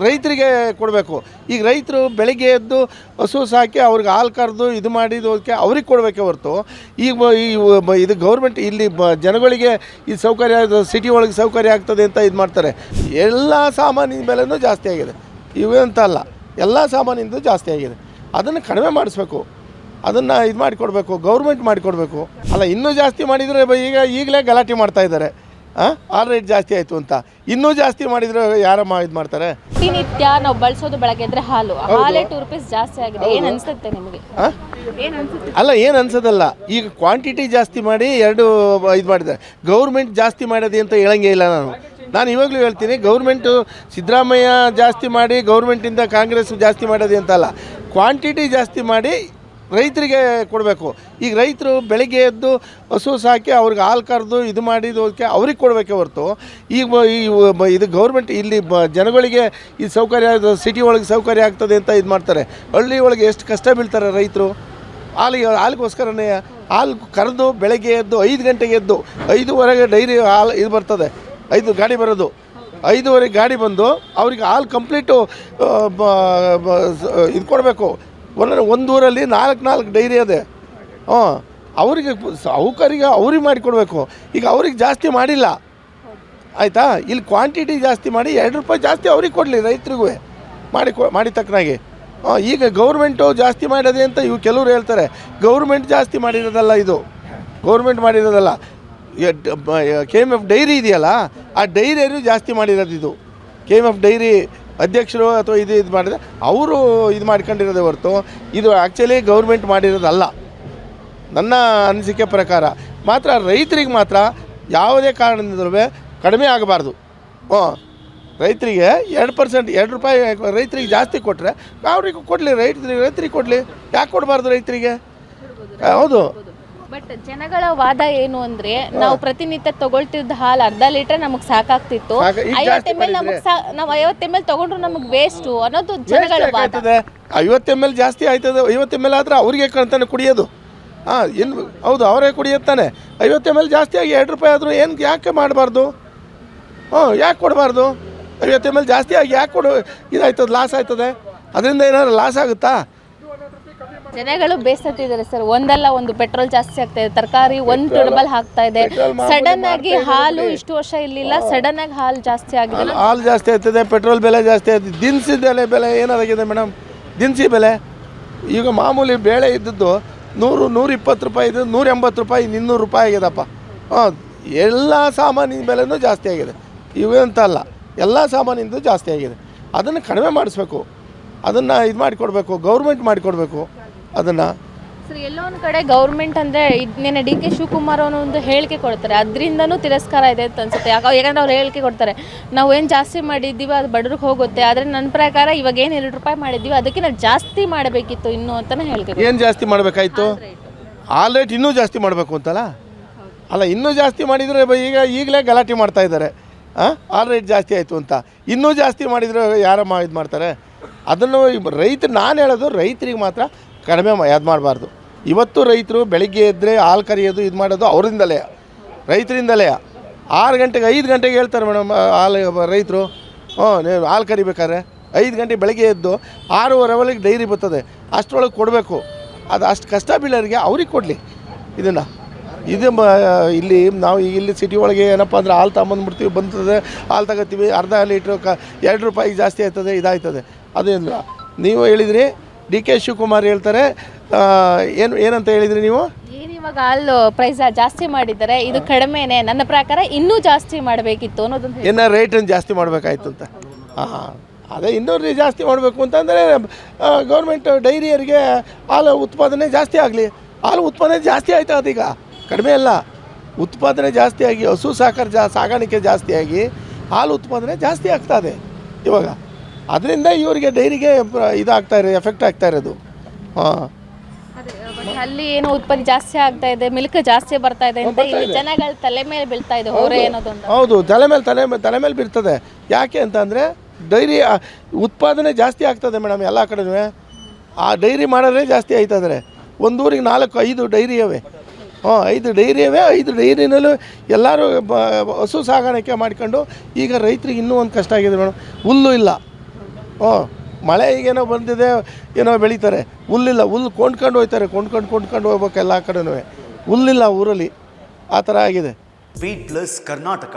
ರೈತರಿಗೆ ಕೊಡಬೇಕು. ಈಗ ರೈತರು ಬೆಳಗ್ಗೆ ಎದ್ದು ಹಸು ಸಾಕಿ ಅವ್ರಿಗೆ ಹಾಲು ಕರೆದು ಇದು ಮಾಡಿದೋದಕ್ಕೆ ಅವ್ರಿಗೆ ಕೊಡಬೇಕೆ ಹೊರತು ಇದು ಗೌರ್ಮೆಂಟ್ ಇಲ್ಲಿ ಜನಗಳಿಗೆ ಈ ಸೌಕರ್ಯ ಸಿಟಿ ಒಳಗೆ ಸೌಕರ್ಯ ಆಗ್ತದೆ ಅಂತ ಇದು ಮಾಡ್ತಾರೆ. ಎಲ್ಲ ಸಾಮಾನಿನ ಬೆಲೆನೂ ಜಾಸ್ತಿ ಆಗಿದೆ, ಇವೇ ಅಂತ ಅಲ್ಲ, ಎಲ್ಲ ಸಾಮಾನಿಂದು ಜಾಸ್ತಿ ಆಗಿದೆ. ಅದನ್ನು ಕಡಿಮೆ ಮಾಡಿಸ್ಬೇಕು, ಅದನ್ನು ಇದು ಮಾಡಿಕೊಡ್ಬೇಕು, ಗೌರ್ಮೆಂಟ್ ಮಾಡಿಕೊಡ್ಬೇಕು. ಅಲ್ಲ, ಇನ್ನೂ ಜಾಸ್ತಿ ಮಾಡಿದರೆ ಈಗಲೇ ಗಲಾಟೆ ಮಾಡ್ತಾ ಇದ್ದಾರೆ. ಹಾಲು ರೇಟ್ ಜಾಸ್ತಿ ಆಯಿತು ಅಂತ. ಇನ್ನೂ ಜಾಸ್ತಿ ಮಾಡಿದರೆ ಯಾರಮ್ಮ ಇದು ಮಾಡ್ತಾರೆ? ಪ್ರತಿನಿತ್ಯ ನಾವು ಬಳಸೋದು ಬೆಳಗ್ಗೆ ಅಂದರೆ ಹಾಲೇ 2 ರೂಪೀಸ್ ಜಾಸ್ತಿ ಆಗಿದೆ. ಏನು ಅನಿಸುತ್ತೆ ನಿಮಗೆ? ಅಲ್ಲ, ಏನು ಅನ್ಸೋದಲ್ಲ. ಈಗ ಕ್ವಾಂಟಿಟಿ ಜಾಸ್ತಿ ಮಾಡಿ ಇದು ಮಾಡಿದ್ದಾರೆ. ಗೌರ್ಮೆಂಟ್ ಜಾಸ್ತಿ ಮಾಡೋದು ಅಂತ ಹೇಳಂಗೇ ಇಲ್ಲ. ನಾನು ಇವಾಗಲೂ ಹೇಳ್ತೀನಿ, ಗೌರ್ಮೆಂಟು ಸಿದ್ದರಾಮಯ್ಯ ಜಾಸ್ತಿ ಮಾಡಿ ಗೌರ್ಮೆಂಟಿಂದ ಕಾಂಗ್ರೆಸ್ ಜಾಸ್ತಿ ಮಾಡೋದು ಅಂತಲ್ಲ, ಕ್ವಾಂಟಿಟಿ ಜಾಸ್ತಿ ಮಾಡಿ ರೈತರಿಗೆ ಕೊಡಬೇಕು. ಈಗ ರೈತರು ಬೆಳಗ್ಗೆ ಎದ್ದು ಹಸು ಸಾಕಿ ಅವ್ರಿಗೆ ಹಾಲು ಕರೆದು ಇದು ಮಾಡಿದೋದಕ್ಕೆ ಅವ್ರಿಗೆ ಕೊಡಬೇಕೆ ಹೊರತು ಇದು ಗೌರ್ಮೆಂಟ್ ಇಲ್ಲಿ ಜನಗಳಿಗೆ ಈ ಸೌಕರ್ಯ ಸಿಟಿ ಒಳಗೆ ಸೌಕರ್ಯ ಆಗ್ತದೆ ಅಂತ ಇದು ಮಾಡ್ತಾರೆ. ಹಳ್ಳಿ ಒಳಗೆ ಎಷ್ಟು ಕಷ್ಟ ಬೀಳ್ತಾರೆ ರೈತರು. ಹಾಲಿಗೋಸ್ಕರನೇ ಹಾಲು ಕರೆದು ಬೆಳಗ್ಗೆ ಎದ್ದು 5 ಗಂಟೆಗೆ ಎದ್ದು 5:15 ಡೈರಿ ಹಾಲು ಇದು ಬರ್ತದೆ, 5 ಗಾಡಿ ಬರೋದು, 5:15 ಗಾಡಿ ಬಂದು ಅವ್ರಿಗೆ ಹಾಲು ಕಂಪ್ಲೀಟು ಇದು ಕೊಡಬೇಕು. ಒಂದು ಊರಲ್ಲಿ 4 ಡೈರಿ ಅದೇ. ಅವರಿಗೆ ಅವ್ರಿಗೆ ಮಾಡಿಕೊಡ್ಬೇಕು. ಈಗ ಅವ್ರಿಗೆ ಜಾಸ್ತಿ ಮಾಡಿಲ್ಲ, ಆಯಿತಾ? ಇಲ್ಲಿ ಕ್ವಾಂಟಿಟಿ ಜಾಸ್ತಿ ಮಾಡಿ 2 ರೂಪಾಯಿ ಜಾಸ್ತಿ ಅವ್ರಿಗೆ ಕೊಡಲಿ, ರೈತರಿಗೂ ಮಾಡಿ ತಕ್ಕನಾಗಿ. ಈಗ ಗೌರ್ಮೆಂಟು ಜಾಸ್ತಿ ಮಾಡೋದೇ ಅಂತ ಕೆಲವರು ಹೇಳ್ತಾರೆ. ಗೌರ್ಮೆಂಟ್ ಜಾಸ್ತಿ ಮಾಡಿರೋದಲ್ಲ, ಇದು ಗೌರ್ಮೆಂಟ್ ಮಾಡಿರೋದಲ್ಲ. KMF ಡೈರಿ ಇದೆಯಲ್ಲ, ಆ ಡೈರಿಯರು ಜಾಸ್ತಿ ಮಾಡಿರೋದು. ಇದು KMF ಡೈರಿ ಅಧ್ಯಕ್ಷರು ಅಥವಾ ಇದು ಮಾಡಿದ್ರೆ ಅವರು ಇದು ಮಾಡ್ಕೊಂಡಿರೋದೇ ಹೊರತು ಇದು ಆ್ಯಕ್ಚುಲಿ ಗೌರ್ಮೆಂಟ್ ಮಾಡಿರೋದಲ್ಲ. ನನ್ನ ಅನಿಸಿಕೆ ಪ್ರಕಾರ ಮಾತ್ರ ರೈತರಿಗೆ ಮಾತ್ರ ಯಾವುದೇ ಕಾರಣದಿಂದಲೂ ಕಡಿಮೆ ಆಗಬಾರ್ದು. ರೈತರಿಗೆ 2% 2 ರೂಪಾಯಿ ರೈತರಿಗೆ ಜಾಸ್ತಿ ಕೊಟ್ಟರೆ ಅವ್ರಿಗೆ ಕೊಡಲಿ, ರೈತರಿಗೆ ಕೊಡಲಿ. ಯಾಕೆ ಕೊಡಬಾರ್ದು ರೈತರಿಗೆ? ಹೌದು. ಬಟ್ ಜನಗಳ ವಾದ ಏನು ಅಂದರೆ, ನಾವು ಪ್ರತಿನಿತ್ಯ ತಗೊಳ್ತಿದ್ದ ಹಾಲು 1/2 ಲೀಟರ್ ನಮಗೆ ಸಾಕಾಗ್ತಿತ್ತು, 50 ml ನಾವು 50 ml ತೊಗೊಂಡ್ರು ನಮಗೆ ವೇಸ್ಟು ಅನ್ನೋದು ಜನಗಳ ವಾದ. 50 ml ಜಾಸ್ತಿ ಆಯ್ತದೆ. 50 ml ಆದರೆ ಅವ್ರಿಗೆ ಕಂತಾನೆ ಕುಡಿಯೋದು. ಏನು ಹೌದು, ಅವರೇ ಕುಡಿಯುತ್ತಾನೆ. 50 ml ಜಾಸ್ತಿ ಆಗಿ 2 ರೂಪಾಯಿ ಆದರೂ ಏನು ಯಾಕೆ ಮಾಡಬಾರ್ದು? ಯಾಕೆ ಕೊಡಬಾರ್ದು? 50 ml ಜಾಸ್ತಿ ಆಗಿ ಯಾಕೆ ಇದಾಯ್ತದೆ, ಲಾಸ್ ಆಯ್ತದೆ. ಅದರಿಂದ ಏನಾದ್ರು ಲಾಸ್ ಆಗುತ್ತಾ? ಜನಗಳು ಬೇಸತ್ತಿದ್ದಾರೆ ಸರ್. ಒಂದಲ್ಲ ಒಂದು ಪೆಟ್ರೋಲ್ ಜಾಸ್ತಿ ಆಗ್ತಾ ಇದೆ, ತರಕಾರಿ ಡಬಲ್ ಆಗ್ತಾ ಇದೆ. ಸಡನ್ ಆಗಿ ಹಾಲು ಇಷ್ಟು ವರ್ಷ ಇರಲಿಲ್ಲ, ಸಡನ್ ಆಗಿ ಹಾಲು ಜಾಸ್ತಿ ಆಗಿದೆ. ಹಾಲು ಜಾಸ್ತಿ ಆಗ್ತದೆ, ಪೆಟ್ರೋಲ್ ಬೆಲೆ ಜಾಸ್ತಿ ಆಗ್ತದೆ. ದಿನಸಿ ಬೆಲೆ ಏನಾಗಿದೆ ಮೇಡಮ್? ದಿನಸಿ ಬೆಲೆ ಈಗ ಮಾಮೂಲಿ ಬೇಳೆ ಇದ್ದದ್ದು 100-120 ರೂಪಾಯಿ ಇದ್ದು 180 ರೂಪಾಯಿ 200 ರೂಪಾಯಿ ಆಗಿದೆಪ್ಪ. ಎಲ್ಲ ಸಾಮಾನಿನ ಬೆಲೆನೂ ಜಾಸ್ತಿ ಆಗಿದೆ, ಇವೇ ಅಂತ ಅಲ್ಲ, ಎಲ್ಲ ಸಾಮಾನಿಂದು ಜಾಸ್ತಿ ಆಗಿದೆ. ಅದನ್ನು ಕಡಿಮೆ ಮಾಡಿಸ್ಬೇಕು, ಅದನ್ನು ಇದು ಮಾಡಿಕೊಡ್ಬೇಕು, ಗೌರ್ಮೆಂಟ್ ಮಾಡಿಕೊಡ್ಬೇಕು ಅದನ್ನು. ಸರ್, ಎಲ್ಲೋ ಒಂದು ಕಡೆ ಗೌರ್ಮೆಂಟ್ ಅಂದರೆ ನಿನ್ನೆ DK ಶಿವಕುಮಾರ್ ಅವನು ಒಂದು ಹೇಳಿಕೆ ಕೊಡ್ತಾರೆ, ಅದರಿಂದನೂ ತಿರಸ್ಕಾರ ಇದೆ ಅಂತ ಅನ್ಸುತ್ತೆ. ಯಾಕಂದ್ರೆ ಅವ್ರು ಹೇಳಿಕೆ ಕೊಡ್ತಾರೆ, ನಾವು ಏನು ಜಾಸ್ತಿ ಮಾಡಿದ್ದೀವಿ ಅದು ಬಡವ್ರಿಗೆ ಹೋಗುತ್ತೆ, ಆದರೆ ನನ್ನ ಪ್ರಕಾರ ಇವಾಗ ಏನು 2 ರೂಪಾಯಿ ಮಾಡಿದ್ದೀವಿ ಅದಕ್ಕೆ ನಾವು ಜಾಸ್ತಿ ಮಾಡಬೇಕಿತ್ತು ಇನ್ನೂ ಅಂತಲೇ ಹೇಳಿಕೆ. ಏನು ಜಾಸ್ತಿ ಮಾಡಬೇಕಾಯ್ತು? ಹಾಲು ರೇಟ್ ಇನ್ನೂ ಜಾಸ್ತಿ ಮಾಡಬೇಕು ಅಂತಲ್ಲ. ಅಲ್ಲ, ಇನ್ನೂ ಜಾಸ್ತಿ ಮಾಡಿದರೆ ಈಗಲೇ ಗಲಾಟೆ ಮಾಡ್ತಾ ಇದ್ದಾರೆ. ಹಾಲು ರೇಟ್ ಜಾಸ್ತಿ ಆಯಿತು ಅಂತ. ಇನ್ನೂ ಜಾಸ್ತಿ ಮಾಡಿದರೆ ಯಾರಮ್ಮ ಇದು ಮಾಡ್ತಾರೆ? ಅದನ್ನು ನಾನು ಹೇಳೋದು ರೈತರಿಗೆ ಮಾತ್ರ ಕಡಿಮೆ ಯಾವ್ದು ಮಾಡಬಾರ್ದು. ಇವತ್ತು ರೈತರು ಬೆಳಗ್ಗೆ ಎದ್ದರೆ ಹಾಲು ಕರಿಯೋದು ಇದು ಮಾಡೋದು ಅವರಿಂದಲೇ, ರೈತರಿಂದಲೇ. 6 ಗಂಟೆಗೆ 5 ಗಂಟೆಗೆ ಹೇಳ್ತಾರೆ ಮೇಡಮ್ ರೈತರು. ನೀವು ಹಾಲು ಕರಿಬೇಕಾದ್ರೆ 5 ಗಂಟೆ ಬೆಳಗ್ಗೆ ಎದ್ದು 6:15 ಡೈರಿ ಬರ್ತದೆ, ಅಷ್ಟರೊಳಗೆ ಕೊಡಬೇಕು. ಅದು ಅಷ್ಟು ಕಷ್ಟ ಬೀಳೋರಿಗೆ ಅವ್ರಿಗೆ ಕೊಡಲಿ ಇದನ್ನು. ಇಲ್ಲಿ ನಾವು ಇಲ್ಲಿ ಸಿಟಿ ಒಳಗೆ ಏನಪ್ಪ ಅಂದರೆ ಹಾಲು ತಗೊಂಬಂದ್ಬಿಡ್ತೀವಿ, ಬಂತದೆ ಹಾಲು ತಗೋತೀವಿ, 1/2 ಲೀಟ್ರು 2 ರೂಪಾಯಿ ಜಾಸ್ತಿ ಆಯ್ತದೆ, ಇದಾಯ್ತದೆ. ಅದೇನು ನೀವು ಹೇಳಿದ್ರಿ, DK ಶಿವಕುಮಾರ್ ಹೇಳ್ತಾರೆ. ಏನಂತ ಹೇಳಿದ್ರಿ ನೀವು? ಇವಾಗ ಹಾಲು ಪ್ರೈಸ್ ಜಾಸ್ತಿ ಮಾಡಿದ್ದಾರೆ, ಇದು ಕಡಿಮೆನೇ. ನನ್ನ ಪ್ರಕಾರ ಇನ್ನೂ ಜಾಸ್ತಿ ಮಾಡಬೇಕಿತ್ತು ಅನ್ನೋದೊಂದು. ಏನೋ ರೇಟನ್ನು ಜಾಸ್ತಿ ಮಾಡಬೇಕಾಯ್ತು ಅಂತ. ಅದೇ ಇನ್ನೂ ಜಾಸ್ತಿ ಮಾಡಬೇಕು ಅಂತಂದರೆ ಗೌರ್ಮೆಂಟ್ ಡೈರಿಯರಿಗೆ ಹಾಲು ಉತ್ಪಾದನೆ ಜಾಸ್ತಿ ಆಗಲಿ. ಹಾಲು ಉತ್ಪಾದನೆ ಜಾಸ್ತಿ ಆಯ್ತು, ಅದೀಗ ಕಡಿಮೆ ಅಲ್ಲ. ಉತ್ಪಾದನೆ ಜಾಸ್ತಿ ಆಗಿ ಹಸು ಸಾಗಾಣಿಕೆ ಜಾಸ್ತಿ ಆಗಿ ಹಾಲು ಉತ್ಪಾದನೆ ಜಾಸ್ತಿ ಆಗ್ತಾಯಿದೆ ಇವಾಗ. ಅದರಿಂದ ಇವರಿಗೆ ಡೈರಿಗೆ ಇದಾಗ್ತಾ ಇರೋದು, ಎಫೆಕ್ಟ್ ಆಗ್ತಾ ಇರೋದು. ಅಲ್ಲಿ ಏನೋ ಉತ್ಪತ್ತಿ ಜಾಸ್ತಿ ಆಗ್ತಾ ಇದೆ, ಮಿಲ್ಕ್ ಜಾಸ್ತಿ ಬರ್ತಾ ಇದೆ ಅಂತ ಇಲ್ಲಿ ಜನಗಳ ತಲೆ ಮೇಲೆ ಬೀಳ್ತಾ ಇದೆ ಹೊರೆ ಅನ್ನೋದೊಂದು. ಹೌದು, ತಲೆ ಮೇಲೆ ಬೀಳ್ತದೆ. ಯಾಕೆ ಅಂತಂದರೆ ಡೈರಿ ಉತ್ಪಾದನೆ ಜಾಸ್ತಿ ಆಗ್ತದೆ ಮೇಡಮ್ ಎಲ್ಲ ಕಡೆನೂ. ಆ ಡೈರಿ ಮಾಡೋದೇ ಜಾಸ್ತಿ ಆಯ್ತಂದರೆ ಒಂದು ಊರಿಗೆ 4-5 ಡೈರಿ ಇವೆ. 5 ಡೈರಿ ಇವೆ. 5 ಡೈರಿನಲ್ಲೂ ಎಲ್ಲರೂ ಹಸು ಸಾಗಾಣಿಕೆ ಮಾಡ್ಕೊಂಡು ಈಗ ರೈತರಿಗೆ ಇನ್ನೂ ಒಂದು ಕಷ್ಟ ಆಗಿದೆ ಮೇಡಮ್. ಹುಲ್ಲು ಇಲ್ಲ, ಹ್ಞೂ ಮಳೆ ಈಗೇನೋ ಬಂದಿದೆ ಏನೋ ಬೆಳೀತಾರೆ, ಹುಲ್ಲಿಲ್ಲ, ಹುಲ್ಲು ಕೊಂಡ್ಕೊಂಡು ಹೋಗ್ತಾರೆ, ಕೊಂಡ್ಕೊಂಡು ಹೋಗ್ಬೇಕು ಎಲ್ಲ ಕಡೆನೂ. ಹುಲ್ಲಿಲ್ಲ ಊರಲ್ಲಿ, ಆ ಥರ ಆಗಿದೆ. Beat plus Karnataka.